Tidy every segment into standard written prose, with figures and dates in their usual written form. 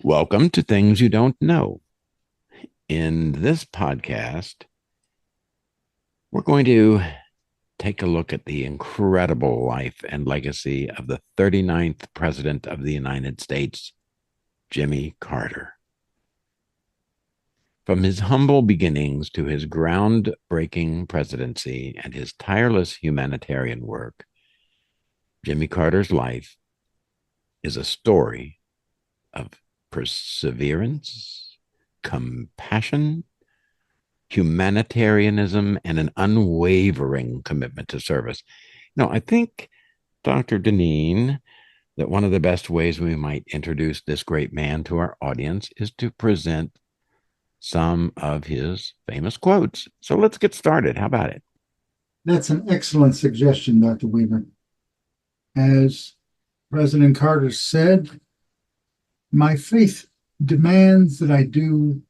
Welcome to Things You Don't Know. In this podcast, we're going to take a look at the incredible life and legacy of the 39th President of the United States, Jimmy Carter. From his humble beginnings to his groundbreaking presidency and his tireless humanitarian work, Jimmy Carter's life is a story of perseverance, compassion, humanitarianism, and an unwavering commitment to service. I think, Dr. Deneen, that one of the best ways we might introduce this great man to our audience is to present some of his famous quotes. So let's get started. How about it? That's an excellent suggestion, Dr. Weaver. As President Carter said, my faith demands that I do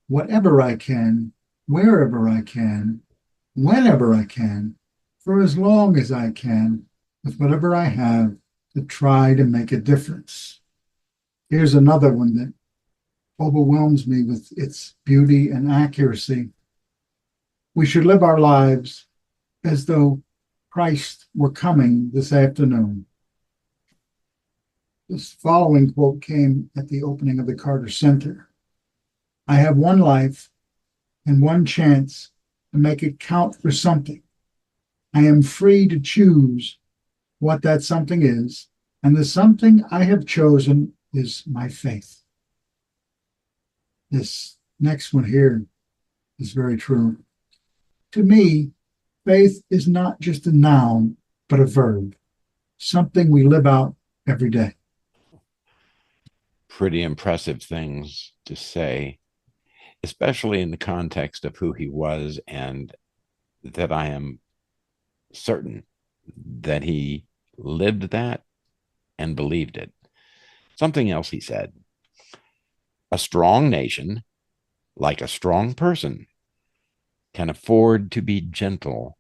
whatever I can, wherever I can, whenever I can, for as long as I can, with whatever I have to try to make a difference. Here's another one that overwhelms me with its beauty and accuracy. We should live our lives as though Christ were coming this afternoon. This following quote came at the opening of the Carter Center. I have one life and one chance to make it count for something. I am free to choose what that something is, and the something I have chosen is my faith. This next one here is very true. To me, faith is not just a noun, but a verb, something we live out every day. Pretty impressive things to say, especially in the context of who he was, and that I am certain that he lived that and believed it. Something else he said: a strong nation, like a strong person, can afford to be gentle,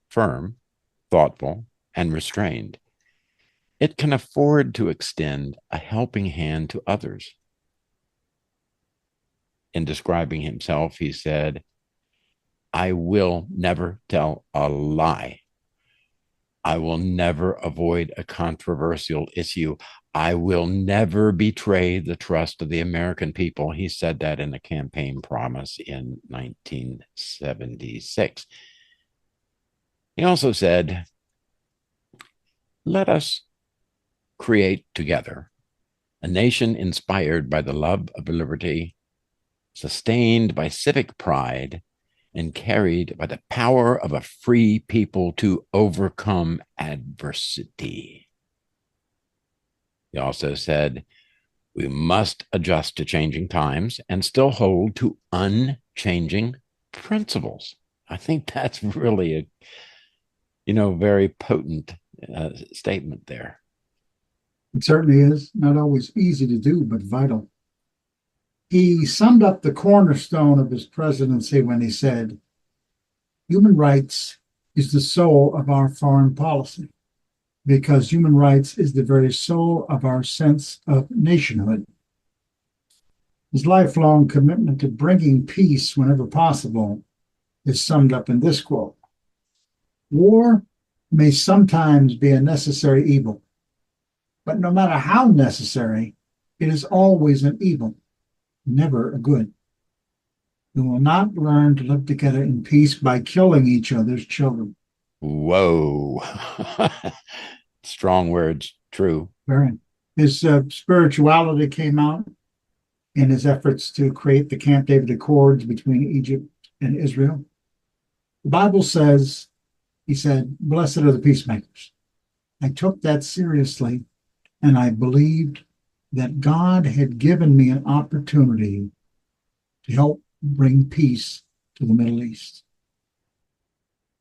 firm, thoughtful, and restrained. It can afford to extend a helping hand to others. In describing himself, he said, I will never tell a lie. I will never avoid a controversial issue. I will never betray the trust of the American people. He said that in a campaign promise in 1976. He also said, let us create together a nation inspired by the love of liberty, sustained by civic pride, and carried by the power of a free people to overcome adversity. He also said, we must adjust to changing times and still hold to unchanging principles. I think that's really very potent statement there. It certainly is not always easy to do, but vital. He summed up the cornerstone of his presidency when he said, human rights is the soul of our foreign policy, because human rights is the very soul of our sense of nationhood. His lifelong commitment to bringing peace whenever possible is summed up in this quote. War may sometimes be a necessary evil, but no matter how necessary, it is always an evil, never a good. We will not learn to live together in peace by killing each other's children. Whoa. Strong words, true. Very. His spirituality came out in his efforts to create the Camp David Accords between Egypt and Israel. The Bible says, he said, blessed are the peacemakers. I took that seriously, and I believed that God had given me an opportunity to help bring peace to the Middle East.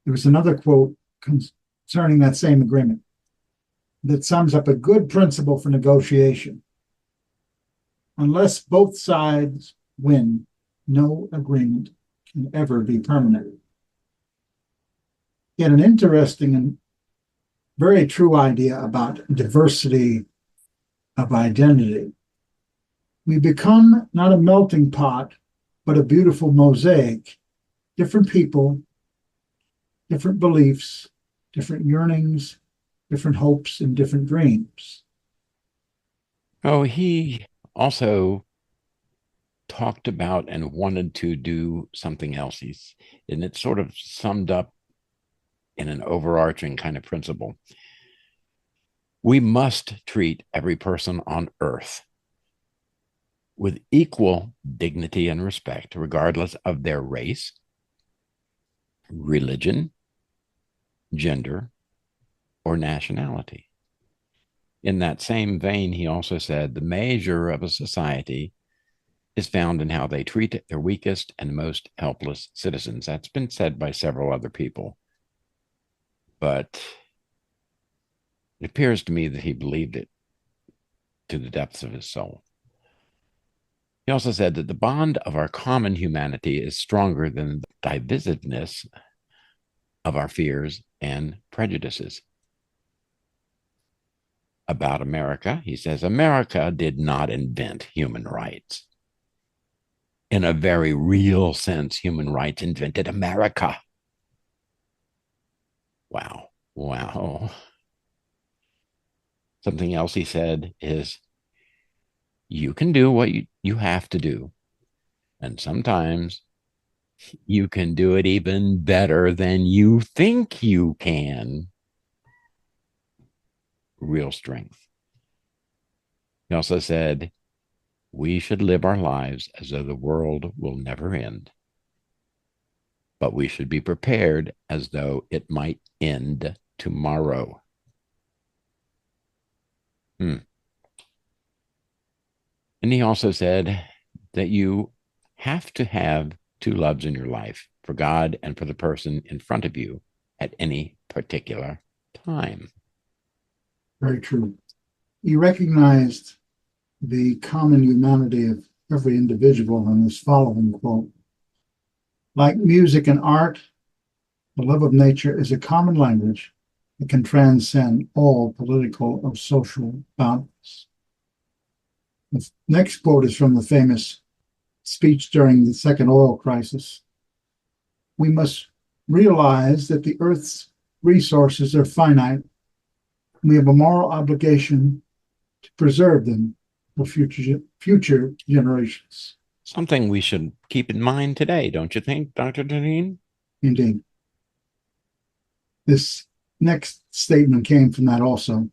There was another quote concerning that same agreement that sums up a good principle for negotiation. Unless both sides win, no agreement can ever be permanent. He had an interesting and very true idea about diversity of identity. We become not a melting pot, but a beautiful mosaic. Different people, different beliefs, different yearnings, different hopes, and different dreams. Oh, he also talked about and wanted to do something else. And it's sort of summed up in an overarching kind of principle. We must treat every person on earth with equal dignity and respect, regardless of their race, religion, gender, or nationality. In that same vein, he also said the measure of a society is found in how they treat their weakest and most helpless citizens. That's been said by several other people, but it appears to me that he believed it to the depths of his soul. He also said that the bond of our common humanity is stronger than the divisiveness of our fears and prejudices. About America, he says America did not invent human rights. In a very real sense, human rights invented America. Wow. Wow. Something else he said is you can do what you have to do. And sometimes you can do it even better than you think you can. Real strength. He also said, we should live our lives as though the world will never end, but we should be prepared as though it might end tomorrow. Hmm. And he also said that you have to have two loves in your life for God and for the person in front of you at any particular time. Very true. He recognized the common humanity of every individual in this following quote. Like music and art, the love of nature is a common language that can transcend all political or social boundaries. The next quote is from the famous speech during the second oil crisis. We must realize that the Earth's resources are finite. We have a moral obligation to preserve them for future generations. Something we should keep in mind today, don't you think, Dr. Deneen? Indeed. This next statement came from that also.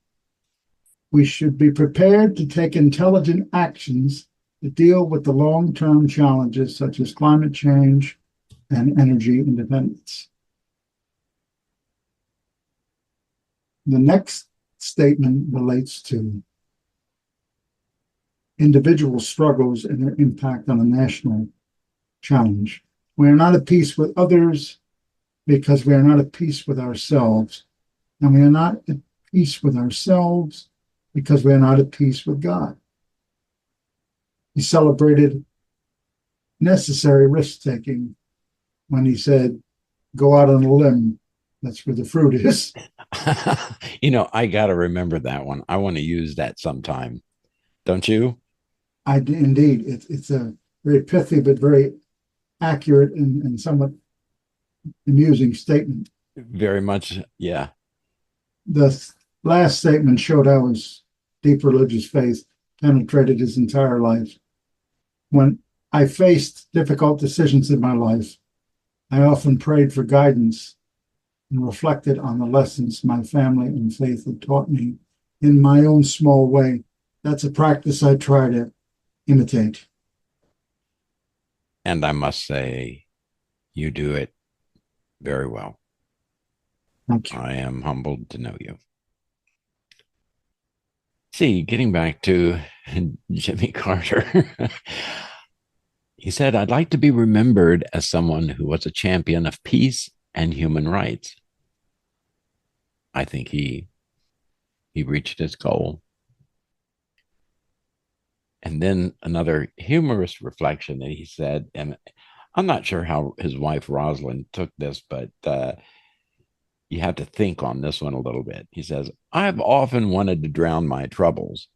We should be prepared to take intelligent actions to deal with the long-term challenges such as climate change and energy independence. The next statement relates to individual struggles and their impact on a national challenge. We are not at peace with others because we are not at peace with ourselves. And we are not at peace with ourselves because we are not at peace with God. He celebrated necessary risk taking when he said, go out on a limb. That's where the fruit is. I got to remember that one. I want to use that sometime. Don't you? Indeed. It's a very pithy, but very accurate and somewhat amusing statement. Very much. Yeah. The last statement showed how his deep religious faith penetrated his entire life. When I faced difficult decisions in my life, I often prayed for guidance and reflected on the lessons my family and faith had taught me in my own small way. That's a practice I try to imitate. And I must say, you do it very well. Thank you. I am humbled to know you. See, getting back to Jimmy Carter, he said, I'd like to be remembered as someone who was a champion of peace and human rights. I think he reached his goal. And then another humorous reflection that he said, and I'm not sure how his wife Rosalind took this, but you have to think on this one a little bit. He says, I've often wanted to drown my troubles,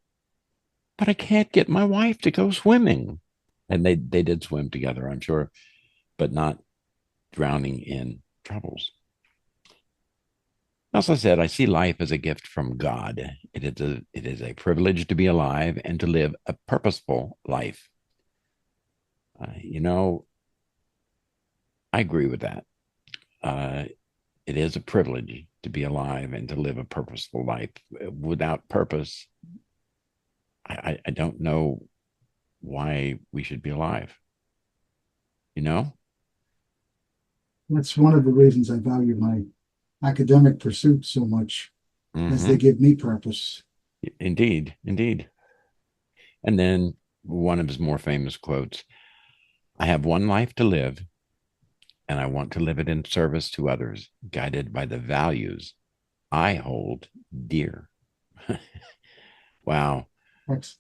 but I can't get my wife to go swimming. And they did swim together, I'm sure, but not drowning in troubles. As I said, I see life as a gift from God. It is a privilege to be alive and to live a purposeful life. You know, I agree with that. Uh, it is a privilege to be alive and to live a purposeful life. Without purpose, I don't know why we should be alive. You know? That's one of the reasons I value my academic pursuits so much, as they Mm-hmm. give me purpose. Indeed, indeed. And then one of his more famous quotes: I have one life to live, and I want to live it in service to others, guided by the values I hold dear. Wow. That's,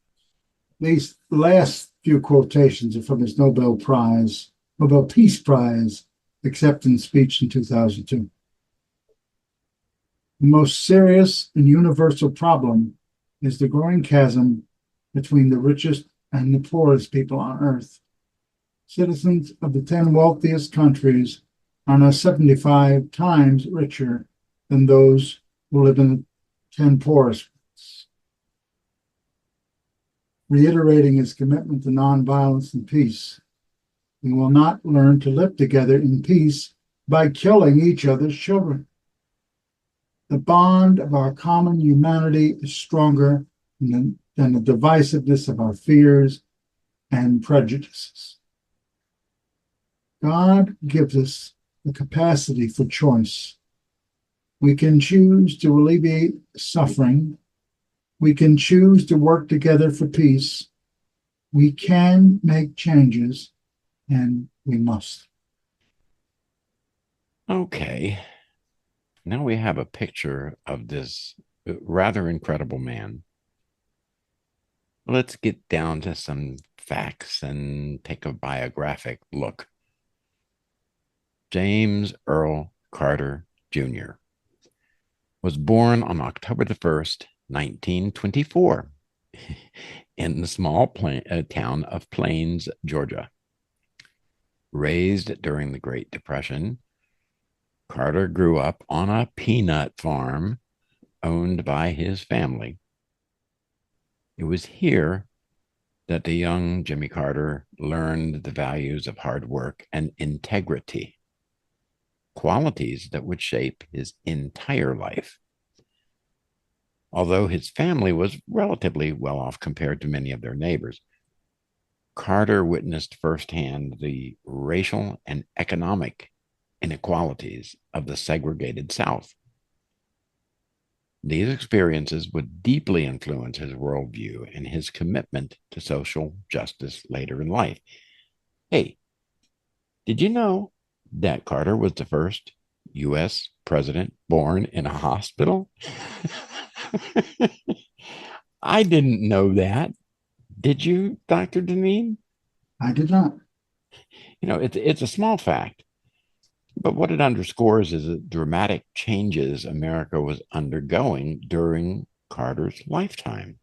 these last few quotations are from his Nobel Peace Prize acceptance speech in 2002. The most serious and universal problem is the growing chasm between the richest and the poorest people on earth. Citizens of the 10 wealthiest countries are now 75 times richer than those who live in the 10 poorest. Reiterating his commitment to nonviolence and peace, we will not learn to live together in peace by killing each other's children. The bond of our common humanity is stronger than the divisiveness of our fears and prejudices. God gives us the capacity for choice. We can choose to alleviate suffering. We can choose to work together for peace. We can make changes, and we must. Okay. Now we have a picture of this rather incredible man. Let's get down to some facts and take a biographic look. James Earl Carter Jr. was born on October the 1st, 1924, in the small town of Plains, Georgia. Raised during the Great Depression, Carter grew up on a peanut farm owned by his family. It was here that the young Jimmy Carter learned the values of hard work and integrity, qualities that would shape his entire life. Although his family was relatively well off compared to many of their neighbors, Carter witnessed firsthand the racial and economic inequalities of the segregated South. These experiences would deeply influence his worldview and his commitment to social justice later in life. Hey, did you know that Carter was the first U.S. president born in a hospital? I didn't know that. Did you, Dr. Deneen? I did not. You know, it's a small fact, but what it underscores is the dramatic changes America was undergoing during Carter's lifetime.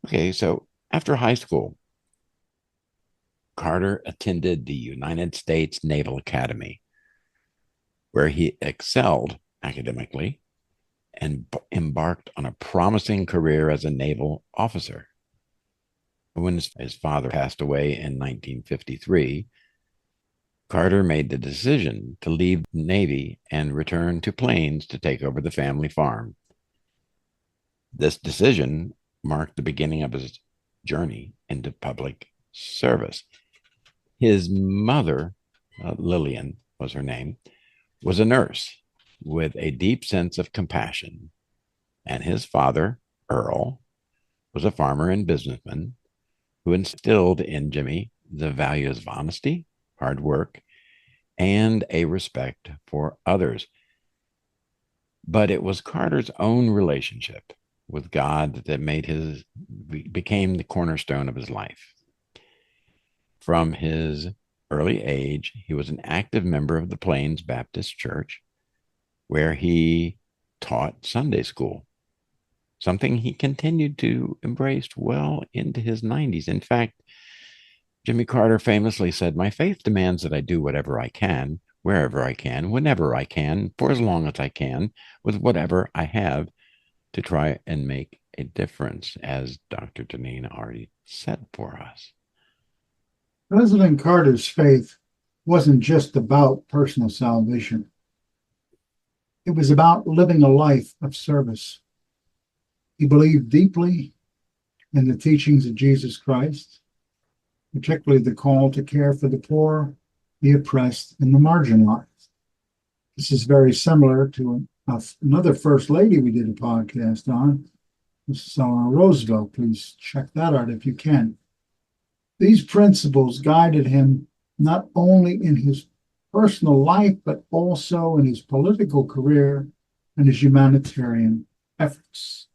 Okay, so after high school, Carter attended the United States Naval Academy, where he excelled academically and embarked on a promising career as a naval officer. When his father passed away in 1953, Carter made the decision to leave the Navy and return to Plains to take over the family farm. This decision marked the beginning of his journey into public service. His mother, Lillian was her name, was a nurse with a deep sense of compassion. And his father, Earl, was a farmer and businessman who instilled in Jimmy the values of honesty, hard work, and a respect for others. But it was Carter's own relationship with God that became the cornerstone of his life. From his early age, he was an active member of the Plains Baptist Church, where he taught Sunday school. something he continued to embrace well into his 90s. In fact, Jimmy Carter famously said, "My faith demands that I do whatever I can, wherever I can, whenever I can, for as long as I can, with whatever I have to try and make a difference," as Dr. Deneen already said for us. President Carter's faith wasn't just about personal salvation. It was about living a life of service. He believed deeply in the teachings of Jesus Christ, particularly the call to care for the poor, the oppressed, and the marginalized. This is very similar to another First Lady we did a podcast on, Mrs. Eleanor Roosevelt. Please check that out if you can. These principles guided him not only in his personal life, but also in his political career and his humanitarian efforts.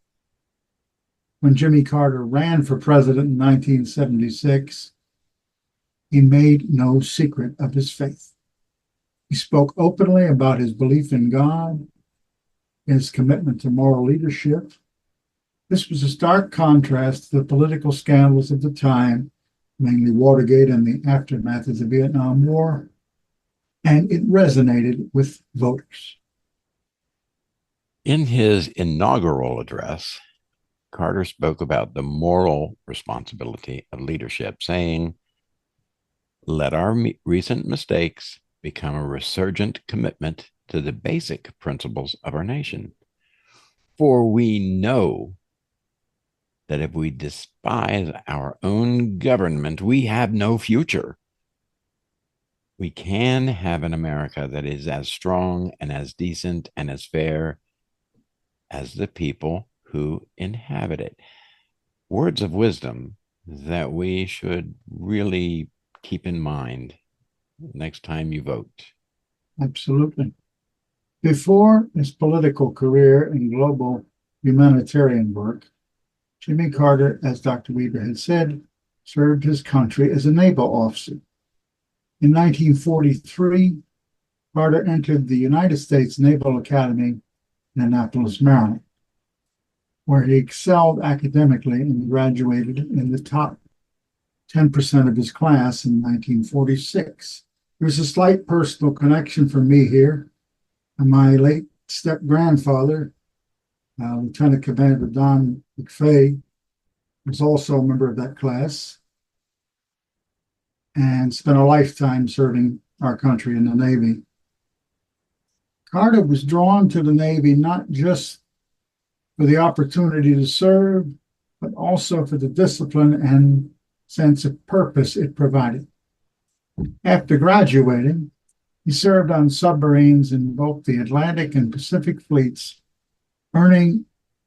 When Jimmy Carter ran for president in 1976, he made no secret of his faith. He spoke openly about his belief in God, his commitment to moral leadership. This was a stark contrast to the political scandals of the time, mainly Watergate and the aftermath of the Vietnam War, and it resonated with voters. In his inaugural address, Carter spoke about the moral responsibility of leadership, saying, "Let our recent mistakes become a resurgent commitment to the basic principles of our nation. For we know that if we despise our own government, we have no future. We can have an America that is as strong and as decent and as fair as the people who inhabit it." Words of wisdom that we should really keep in mind next time you vote. Absolutely. Before his political career in global humanitarian work, Jimmy Carter, as Dr. Weaver had said, served his country as a naval officer. In 1943, Carter entered the United States Naval Academy in Annapolis, Maryland, where he excelled academically and graduated in the top 10% of his class in 1946. There's a slight personal connection for me here. My late step-grandfather, Lieutenant Commander Don McFay, was also a member of that class and spent a lifetime serving our country in the Navy. Carter was drawn to the Navy not just for the opportunity to serve, but also for the discipline and sense of purpose it provided. After graduating, he served on submarines in both the Atlantic and Pacific fleets, earning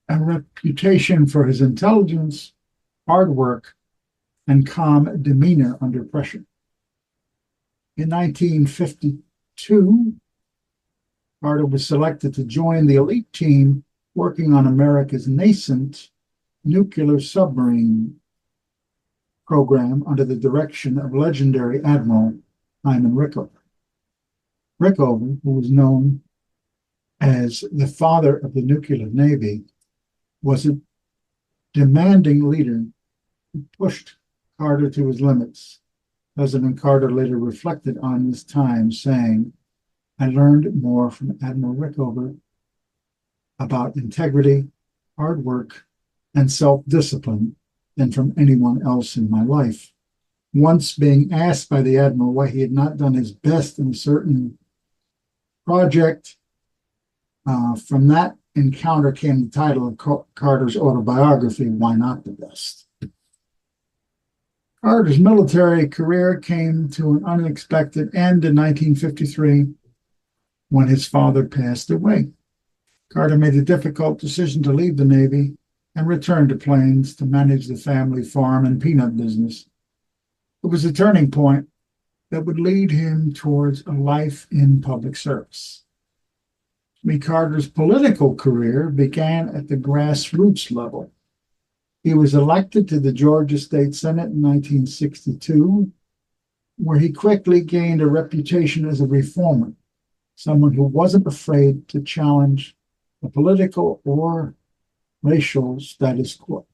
a reputation for his intelligence, hard work, and calm demeanor under pressure. In 1952, Carter was selected to join the elite team working on America's nascent nuclear submarine program under the direction of legendary Admiral Hyman Rickover. Rickover, who was known as the father of the nuclear navy, was a demanding leader who pushed Carter to his limits. President Carter later reflected on this time, saying, "I learned more from Admiral Rickover about integrity, hard work, and self-discipline than from anyone else in my life." Once being asked by the Admiral why he had not done his best in a certain project, from that encounter came the title of Carter's autobiography, Why Not the Best? Carter's military career came to an unexpected end in 1953 when his father passed away. Carter made the difficult decision to leave the Navy and return to Plains to manage the family farm and peanut business. It was a turning point that would lead him towards a life in public service. Jimmy Carter's political career began at the grassroots level. He was elected to the Georgia State Senate in 1962, where he quickly gained a reputation as a reformer, someone who wasn't afraid to challenge the political or racial status quo.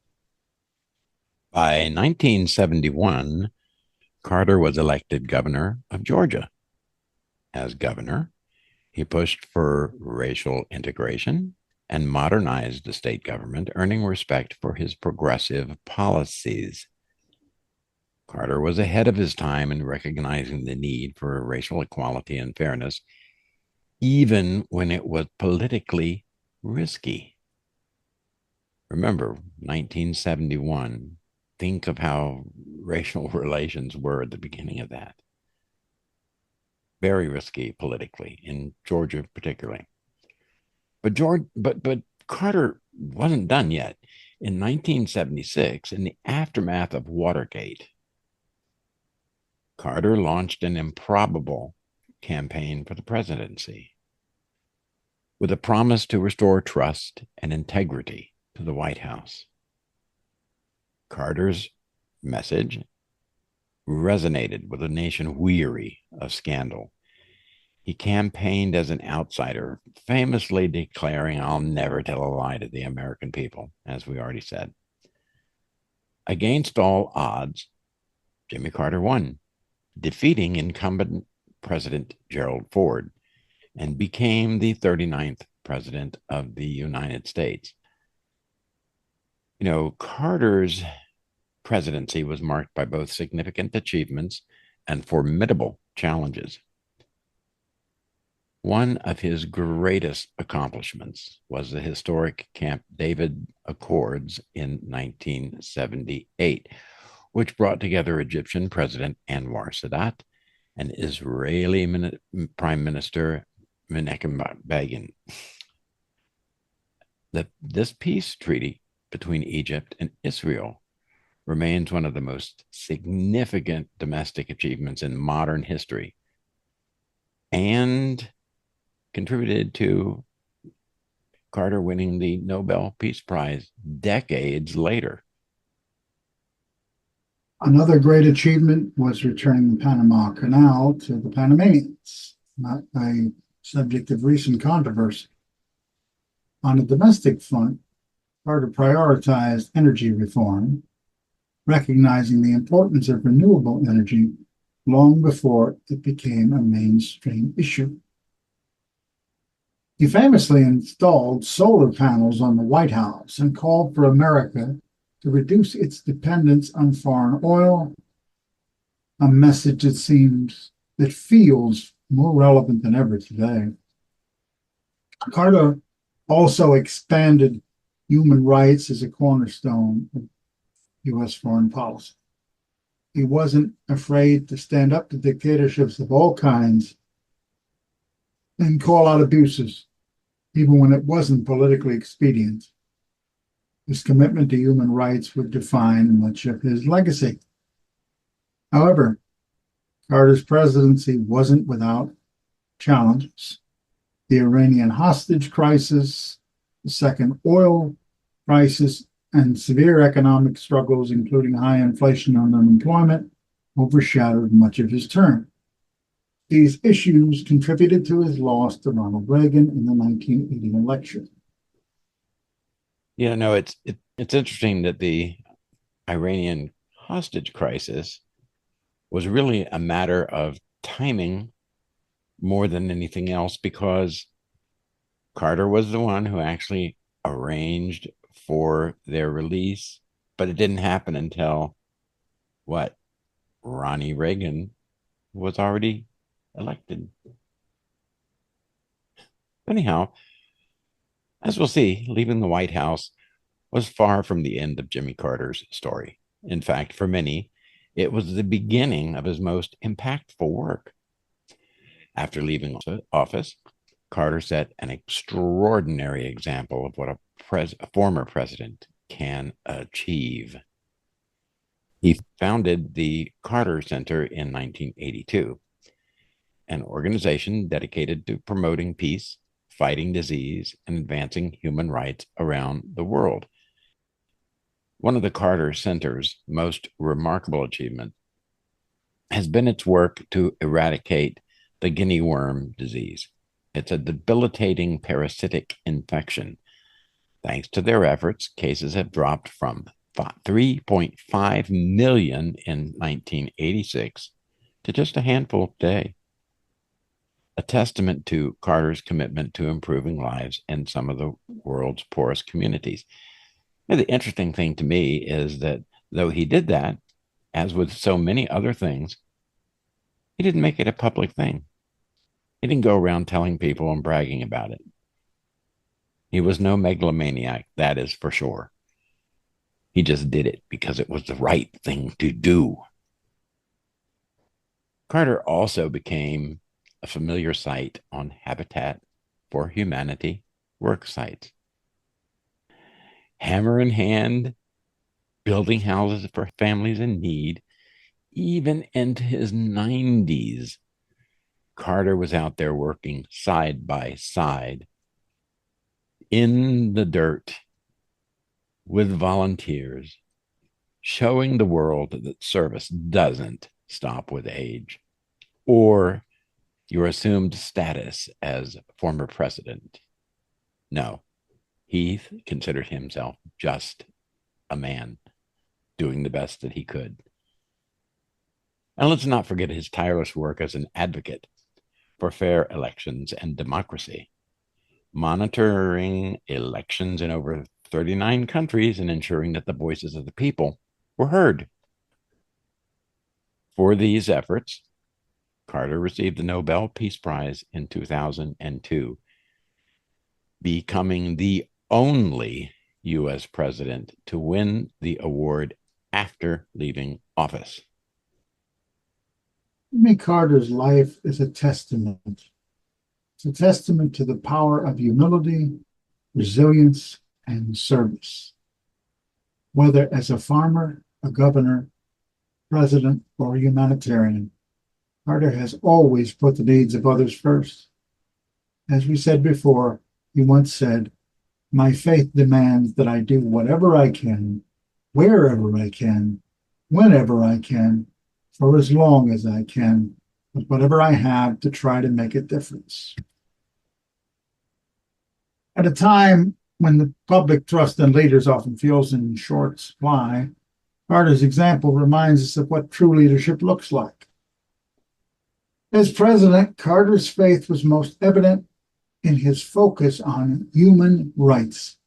By 1971, Carter was elected governor of Georgia. As governor, he pushed for racial integration and modernized the state government, earning respect for his progressive policies. Carter was ahead of his time in recognizing the need for racial equality and fairness, even when it was politically risky. Remember, 1971, think of how racial relations were at the beginning of that. Very risky politically, in Georgia particularly. But Carter wasn't done yet. In 1976, in the aftermath of Watergate, Carter launched an improbable campaign for the presidency with a promise to restore trust and integrity to the White House. Carter's message resonated with a nation weary of scandal. He campaigned as an outsider, famously declaring, "I'll never tell a lie to the American people," as we already said. Against all odds, Jimmy Carter won, defeating incumbent President Gerald Ford, and became the 39th president of the United States. You know, Carter's presidency was marked by both significant achievements and formidable challenges. One of his greatest accomplishments was the historic Camp David Accords in 1978, which brought together Egyptian President Anwar Sadat and Israeli Prime Minister Menachem Begin. This peace treaty between Egypt and Israel remains one of the most significant domestic achievements in modern history and contributed to Carter winning the Nobel Peace Prize decades later. Another great achievement was returning the Panama Canal to the Panamanians, not a subject of recent controversy. On the domestic front, Carter prioritized energy reform, recognizing the importance of renewable energy long before it became a mainstream issue. He famously installed solar panels on the White House and called for America to reduce its dependence on foreign oil, a message that feels more relevant than ever today. Carter also expanded human rights as a cornerstone of U.S. foreign policy. He wasn't afraid to stand up to dictatorships of all kinds and call out abuses, even when it wasn't politically expedient. His commitment to human rights would define much of his legacy. However, Carter's presidency wasn't without challenges. The Iranian hostage crisis, the second oil crisis, and severe economic struggles, including high inflation and unemployment, overshadowed much of his term. These issues contributed to his loss to Ronald Reagan in the 1980 election. You know, it's interesting that the Iranian hostage crisis was really a matter of timing more than anything else, because Carter was the one who actually arranged for their release, but it didn't happen until what? Ronnie Reagan was already elected. Anyhow, as we'll see, leaving the White House was far from the end of Jimmy Carter's story. In fact, for many, it was the beginning of his most impactful work. After leaving office, Carter set an extraordinary example of what a former president can achieve. He founded the Carter Center in 1982, an organization dedicated to promoting peace, fighting disease, and advancing human rights around the world. One of the Carter Center's most remarkable achievements has been its work to eradicate the guinea worm disease. It's a debilitating parasitic infection Thanks to their efforts, cases have dropped from 3.5 million in 1986 to just a handful today, a testament to Carter's commitment to improving lives in some of the world's poorest communities. And the interesting thing to me is that though he did that, as with so many other things, he didn't make it a public thing. He didn't go around telling people and bragging about it. He was no megalomaniac, that is for sure. He just did it because it was the right thing to do. Carter also became a familiar sight on Habitat for Humanity work sites. Hammer in hand, building houses for families in need, even into his 90s. Carter was out there working side by side in the dirt with volunteers, showing the world that service doesn't stop with age or your assumed status as former president. No, he considered himself just a man doing the best that he could. And let's not forget his tireless work as an advocate for fair elections and democracy, monitoring elections in over 39 countries and ensuring that the voices of the people were heard. For these efforts, Carter received the Nobel Peace Prize in 2002, becoming the only U.S. president to win the award after leaving office. Jimmy Carter's life is a testament. It's a testament to the power of humility, resilience, and service. Whether as a farmer, a governor, president, or a humanitarian, Carter has always put the needs of others first. As we said before, he once said, "My faith demands that I do whatever I can, wherever I can, whenever I can, for as long as I can, with whatever I have to try to make a difference." At a time when the public trust in leaders often feels in short supply, Carter's example reminds us of what true leadership looks like. As president, Carter's faith was most evident in his focus on human rights.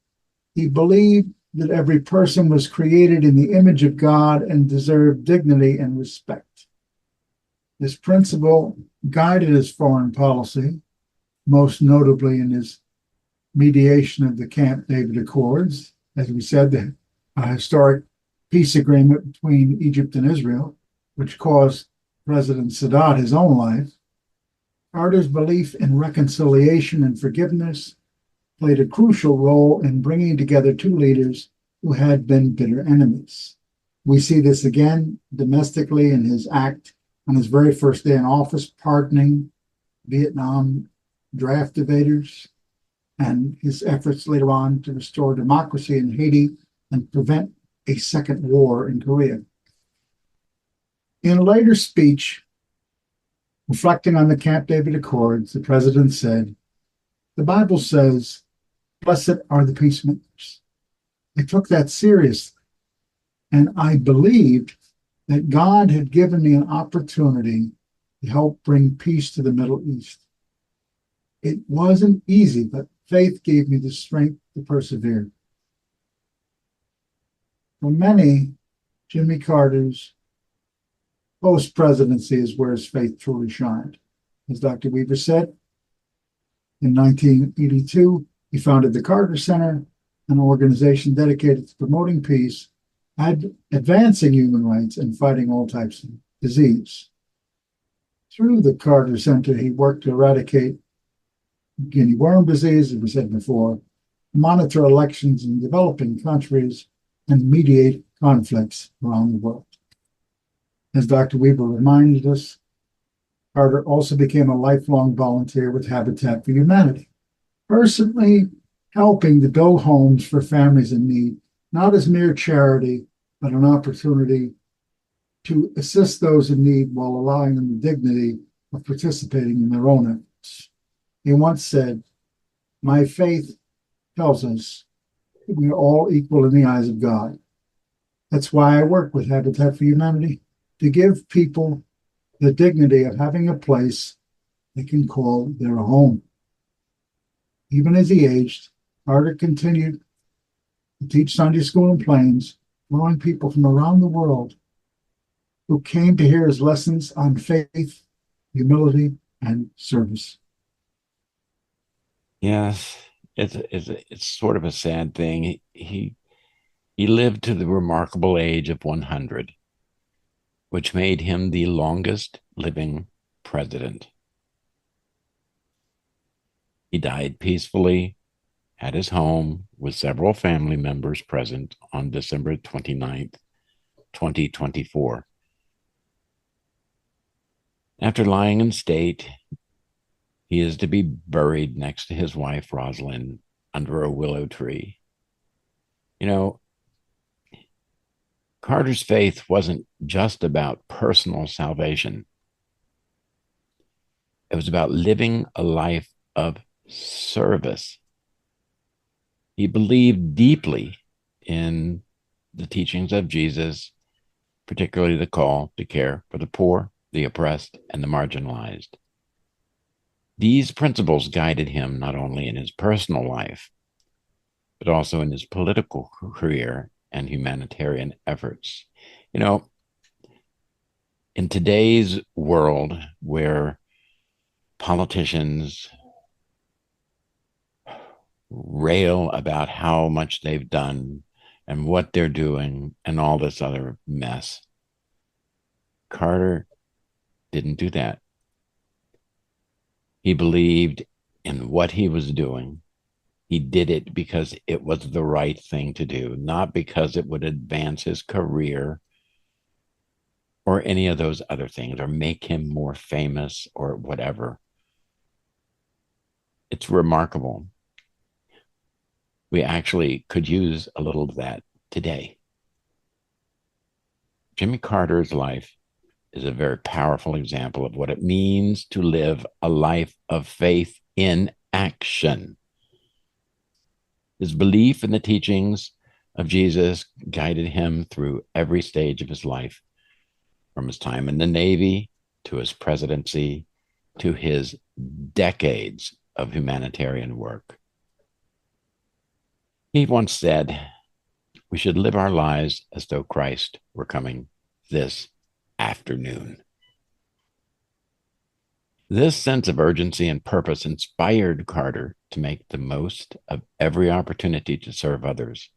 He believed that every person was created in the image of God and deserved dignity and respect. This principle guided his foreign policy, most notably in his mediation of the Camp David Accords, as we said, the historic peace agreement between Egypt and Israel, which cost President Sadat his own life. Carter's belief in reconciliation and forgiveness played a crucial role in bringing together two leaders who had been bitter enemies. We see this again domestically in his act on his very first day in office, pardoning Vietnam draft evaders, and his efforts later on to restore democracy in Haiti and prevent a second war in Korea. In a later speech, reflecting on the Camp David Accords, the president said, "The Bible says, 'Blessed are the peacemakers.'" I took that seriously, and I believed that God had given me an opportunity to help bring peace to the Middle East. It wasn't easy, but faith gave me the strength to persevere. For many, Jimmy Carter's post-presidency is where his faith truly shined. As Dr. Weaver said, in 1982, he founded the Carter Center, an organization dedicated to promoting peace, advancing human rights, and fighting all types of disease. Through the Carter Center, he worked to eradicate guinea worm disease, as we said before, monitor elections in developing countries, and mediate conflicts around the world. As Dr. Weaver reminded us, Carter also became a lifelong volunteer with Habitat for Humanity, personally helping to build homes for families in need, not as mere charity, but an opportunity to assist those in need while allowing them the dignity of participating in their own efforts. He once said, "My faith tells us we're all equal in the eyes of God. That's why I work with Habitat for Humanity, to give people the dignity of having a place they can call their home. Even as he aged, Carter continued to teach Sunday school in Plains, drawing people from around the world who came to hear his lessons on faith, humility, and service. Yes, it's sort of a sad thing. He lived to the remarkable age of 100, which made him the longest living president. He died peacefully at his home with several family members present on December 29th, 2024. After lying in state, he is to be buried next to his wife, Rosalind, under a willow tree. You know, Carter's faith wasn't just about personal salvation, it was about living a life of service. He believed deeply in the teachings of Jesus, particularly the call to care for the poor, the oppressed, and the marginalized. These principles guided him not only in his personal life, but also in his political career and humanitarian efforts. You know, in today's world where politicians rail about how much they've done and what they're doing and all this other mess, Carter didn't do that. He believed in what he was doing. He did it because it was the right thing to do, not because it would advance his career or any of those other things or make him more famous or whatever. It's remarkable. We actually could use a little of that today. Jimmy Carter's life is a very powerful example of what it means to live a life of faith in action. His belief in the teachings of Jesus guided him through every stage of his life, from his time in the Navy to his presidency to his decades of humanitarian work. He once said, "We should live our lives as though Christ were coming this afternoon." This sense of urgency and purpose inspired Carter to make the most of every opportunity to serve others.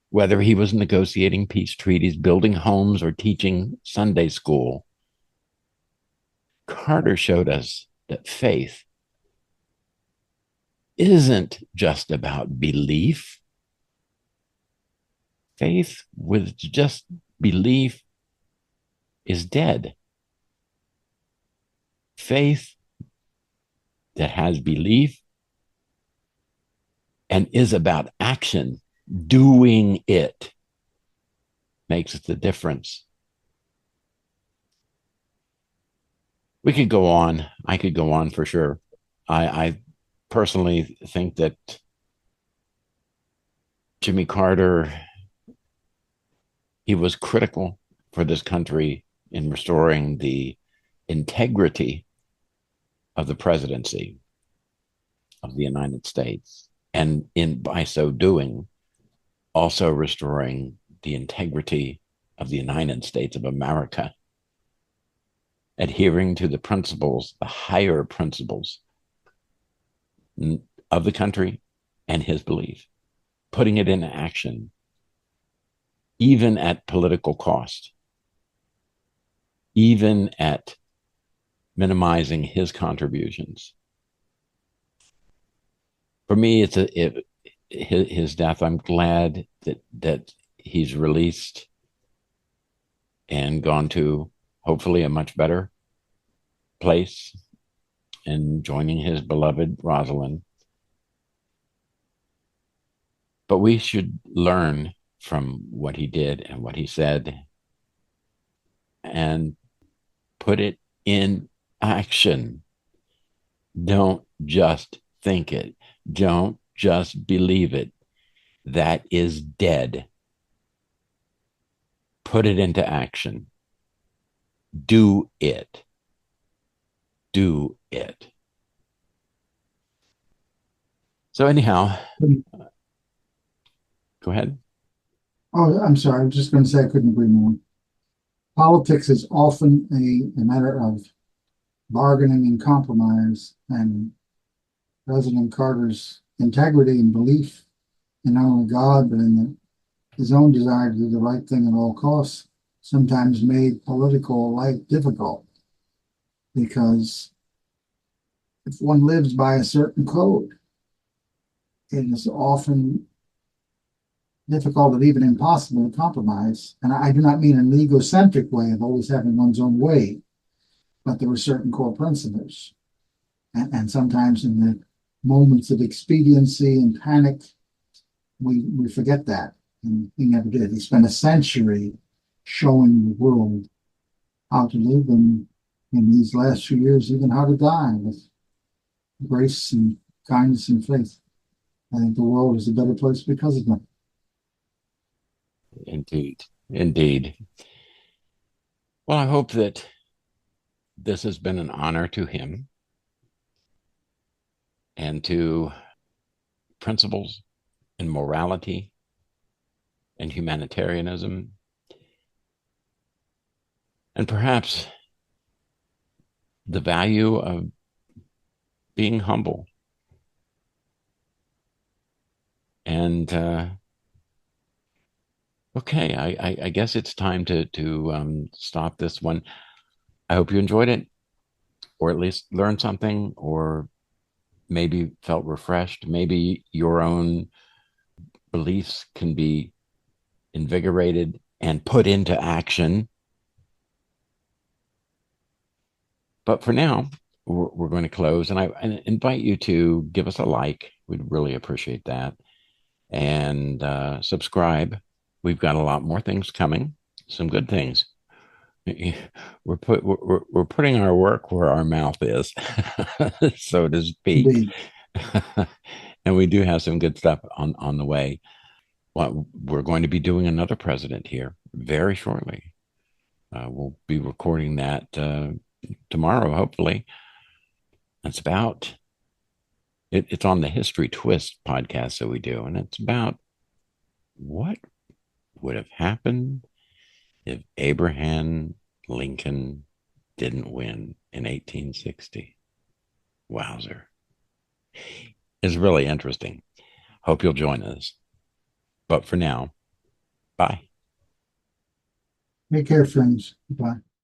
Whether he was negotiating peace treaties, building homes, or teaching Sunday school, Carter showed us that faith isn't just about belief. Faith with just belief is dead. Faith that has belief and is about action, doing it, makes the difference. We could go on. I could go on for sure. I personally think that Jimmy Carter, he was critical for this country in restoring the integrity of the presidency of the United States. And in by so doing, also restoring the integrity of the United States of America, adhering to the principles, the higher principles of the country and his belief, putting it into action, even at political cost, even at minimizing his contributions. For me, his death. I'm glad that he's released and gone to hopefully a much better place and joining his beloved Rosalind. But we should learn from what he did and what he said and put it in action. Don't just think it. Don't just believe it. that is dead. Put it into action. Do it. Do it. So, anyhow, go ahead. Oh, I'm sorry. I was just going to say I couldn't agree more. Politics is often a matter of bargaining and compromise, and President Carter's integrity and belief in not only God, but in his own desire to do the right thing at all costs sometimes made political life difficult because if one lives by a certain code, it is often difficult or even impossible to compromise. And I do not mean an egocentric way of always having one's own way, but there were certain core principles. And sometimes in the moments of expediency and panic, we forget that. And he never did. He spent a century showing the world how to live, and in these last few years, even how to die with grace and kindness and faith. I think the world is a better place because of them. Indeed. Indeed. Well, I hope that this has been an honor to him and to principles and morality and humanitarianism, and perhaps the value of being humble. And okay, I guess it's time to stop this one. I hope you enjoyed it, or at least learned something, or maybe felt refreshed. Maybe your own beliefs can be invigorated and put into action. But for now, we're going to close, and I invite you to give us a like. We'd really appreciate that, and subscribe. We've got a lot more things coming, some good things. We're putting our work where our mouth is, so to speak. Indeed. And we do have some good stuff on the way. Well, we're going to be doing another president here very shortly. We'll be recording that tomorrow, hopefully. It's about it's on the History Twist podcast that we do, and it's about what would have happened if Abraham Lincoln didn't win in 1860. Wowzer. It's really interesting. Hope you'll join us. But for now, bye. Take care, friends. Bye.